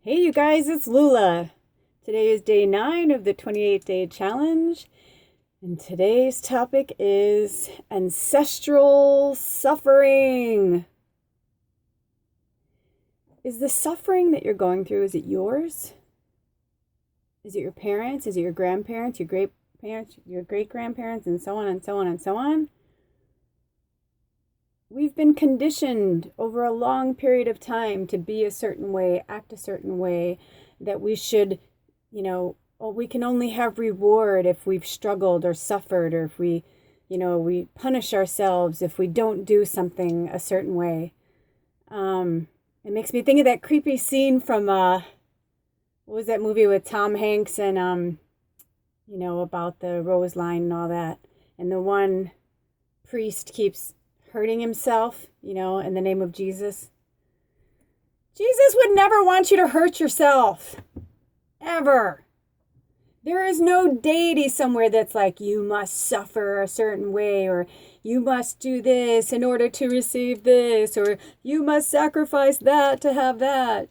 Hey you guys, it's Lula. Today is day 9 of the 28-day challenge, and today's topic is ancestral suffering. Is the suffering that you're going through, is it yours? Is it your parents? Is it your grandparents, your great parents, your great grandparents, and so on and so on and so on? We've been conditioned over a long period of time to be a certain way, act a certain way, that we should, we can only have reward if we've struggled or suffered, or if we punish ourselves if we don't do something a certain way. It makes me think of that creepy scene from, what was that movie with Tom Hanks and, about the rose line and all that. And the one priest keeps hurting himself, in the name of Jesus. Jesus would never want you to hurt yourself. Ever. There is no deity somewhere that's like, you must suffer a certain way, or you must do this in order to receive this, or you must sacrifice that to have that.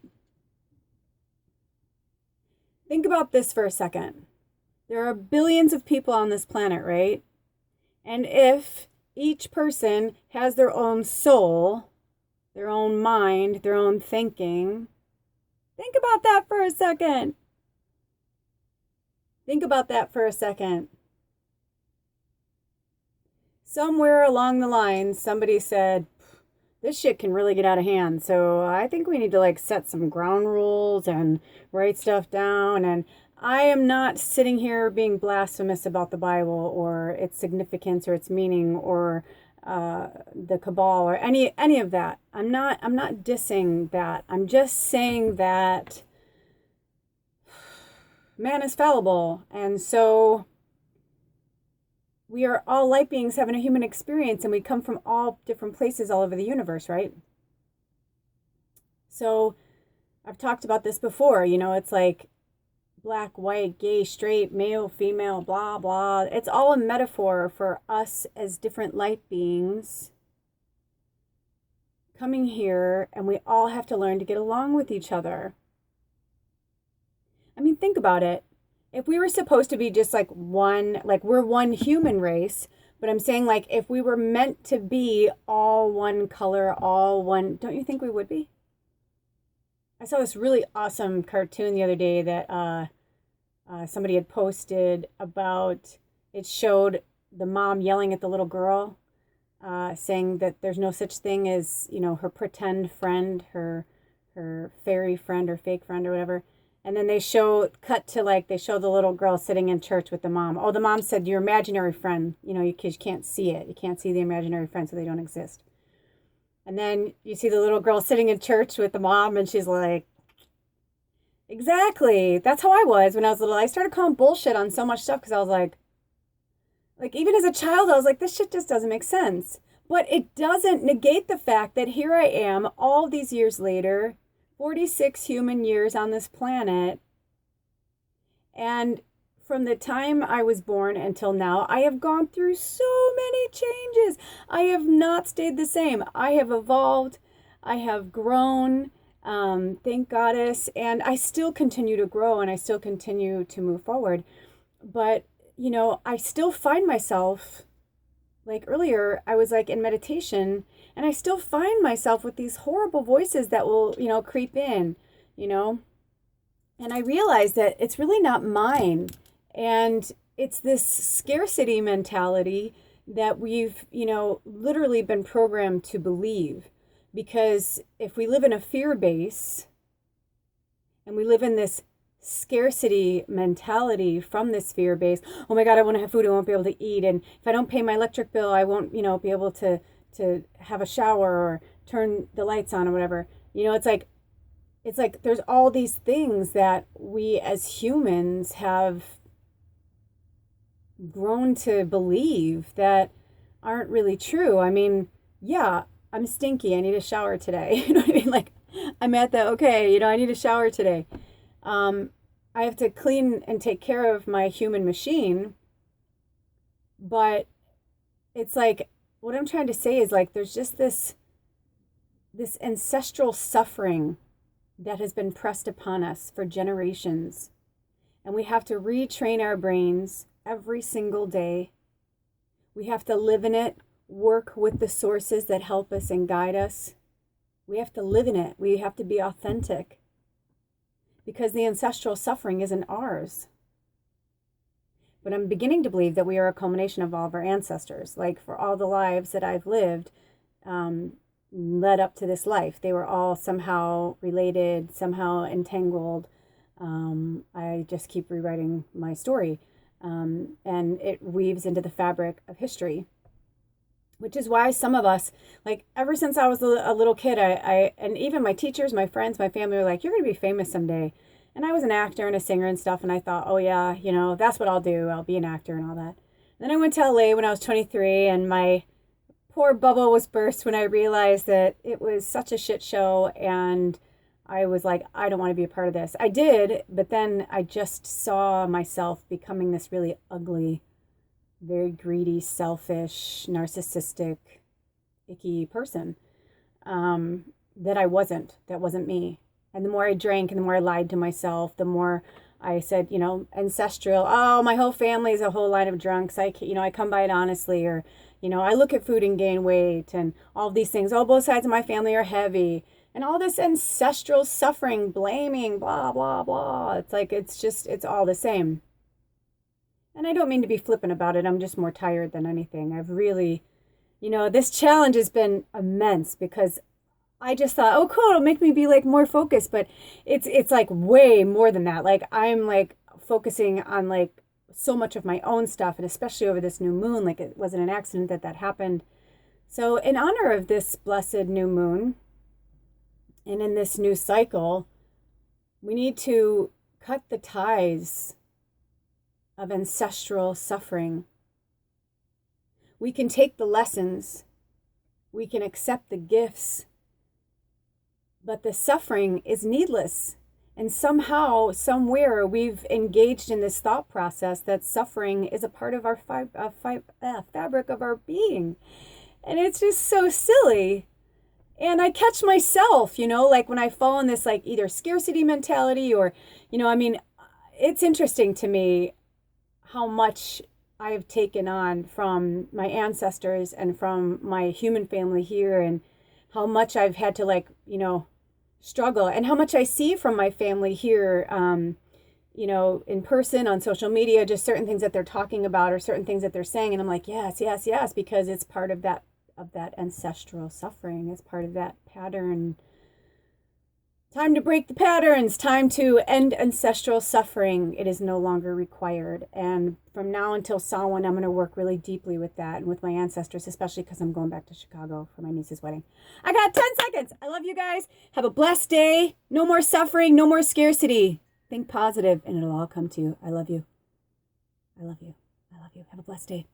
Think about this for a second. There are billions of people on this planet, right? And if each person has their own soul, their own mind, their own thinking. Think about that for a second. Think about that for a second. Somewhere along the line, somebody said, this shit can really get out of hand. So I think we need to set some ground rules and write stuff down. And I am not sitting here being blasphemous about the Bible or its significance or its meaning or the cabal or any of that. I'm not dissing that. I'm just saying that man is fallible, and so we are all light beings having a human experience, and we come from all different places all over the universe, right? So I've talked about this before. It's like black, white, gay, straight, male, female, blah, blah. It's all a metaphor for us as different light beings coming here, and we all have to learn to get along with each other. I mean, think about it. If we were supposed to be just we're one human race, but I'm saying if we were meant to be all one color, all one, don't you think we would be? I saw this really awesome cartoon the other day that somebody had posted about. It showed the mom yelling at the little girl, saying that there's no such thing as, her pretend friend, her fairy friend or fake friend or whatever. And then they show the little girl sitting in church with the mom. Oh, the mom said, your imaginary friend, you can't see it. You can't see the imaginary friend, so they don't exist. And then you see the little girl sitting in church with the mom, and she's like, exactly. That's how I was when I was little. I started calling bullshit on so much stuff because I was like, even as a child, I was like, this shit just doesn't make sense. But it doesn't negate the fact that here I am all these years later, 46 human years on this planet. And from the time I was born until now, I have gone through so many changes. I have not stayed the same. I have evolved. I have grown. Thank Goddess. And I still continue to grow, and I still continue to move forward. But, I still find myself, earlier, I was in meditation, and I still find myself with these horrible voices that will, creep in, and I realize that it's really not mine. And it's this scarcity mentality that we've, literally been programmed to believe. Because if we live in a fear base and we live in this scarcity mentality from this fear base, oh my God, I want to have food, I won't be able to eat. And if I don't pay my electric bill, I won't, be able to have a shower or turn the lights on or whatever. It's like there's all these things that we as humans have grown to believe that aren't really true. I mean, yeah, I'm stinky. I need a shower today. You know what I mean? I'm at the, okay, I need a shower today. I have to clean and take care of my human machine. But it's what I'm trying to say is there's just this ancestral suffering that has been pressed upon us for generations. And we have to retrain our brains every single day. We have to live in it, work with the sources that help us and guide us. We have to live in it. We have to be authentic. Because the ancestral suffering isn't ours. But I'm beginning to believe that we are a culmination of all of our ancestors. Like for all the lives that I've lived, led up to this life, they were all somehow related, somehow entangled. I just keep rewriting my story. And it weaves into the fabric of history. Which is why some of us, like ever since I was a little kid, and even my teachers, my friends, my family were like, you're going to be famous someday. And I was an actor and a singer and stuff. And I thought, oh yeah, that's what I'll do. I'll be an actor and all that. Then I went to LA when I was 23 and my poor bubble was burst when I realized that it was such a shit show. And I was like, I don't want to be a part of this. I did, but then I just saw myself becoming this really ugly, very greedy, selfish, narcissistic, icky person that I wasn't. That wasn't me. And the more I drank and the more I lied to myself, the more I said, ancestral. Oh, my whole family is a whole line of drunks. I come by it honestly. Or, I look at food and gain weight and all these things. Oh, both sides of my family are heavy. And all this ancestral suffering, blaming, blah, blah, blah. It's like, it's all the same. And I don't mean to be flippant about it. I'm just more tired than anything. I've really, this challenge has been immense because I just thought, oh, cool, it'll make me be like more focused. But it's like way more than that. Like I'm like focusing on like so much of my own stuff, and especially over this new moon. Like it wasn't an accident that happened. So in honor of this blessed new moon and in this new cycle, we need to cut the ties of ancestral suffering. We can take the lessons, we can accept the gifts, but the suffering is needless. And somehow, somewhere, we've engaged in this thought process that suffering is a part of our fabric of our being. And it's just so silly. And I catch myself, like when I fall in this like either scarcity mentality or, it's interesting to me how much I've taken on from my ancestors and from my human family here, and how much I've had to struggle, and how much I see from my family here, in person, on social media, just certain things that they're talking about or certain things that they're saying. And I'm like, yes, yes, yes, because it's part of that ancestral suffering. It's part of that pattern. Time to break the patterns, time to end ancestral suffering. It is no longer required. And from now until Samhain, I'm going to work really deeply with that and with my ancestors, especially because I'm going back to Chicago for my niece's wedding. I got 10 seconds. I love you guys. Have a blessed day. No more suffering, no more scarcity. Think positive and it'll all come to you. I love you. I love you. I love you. Have a blessed day.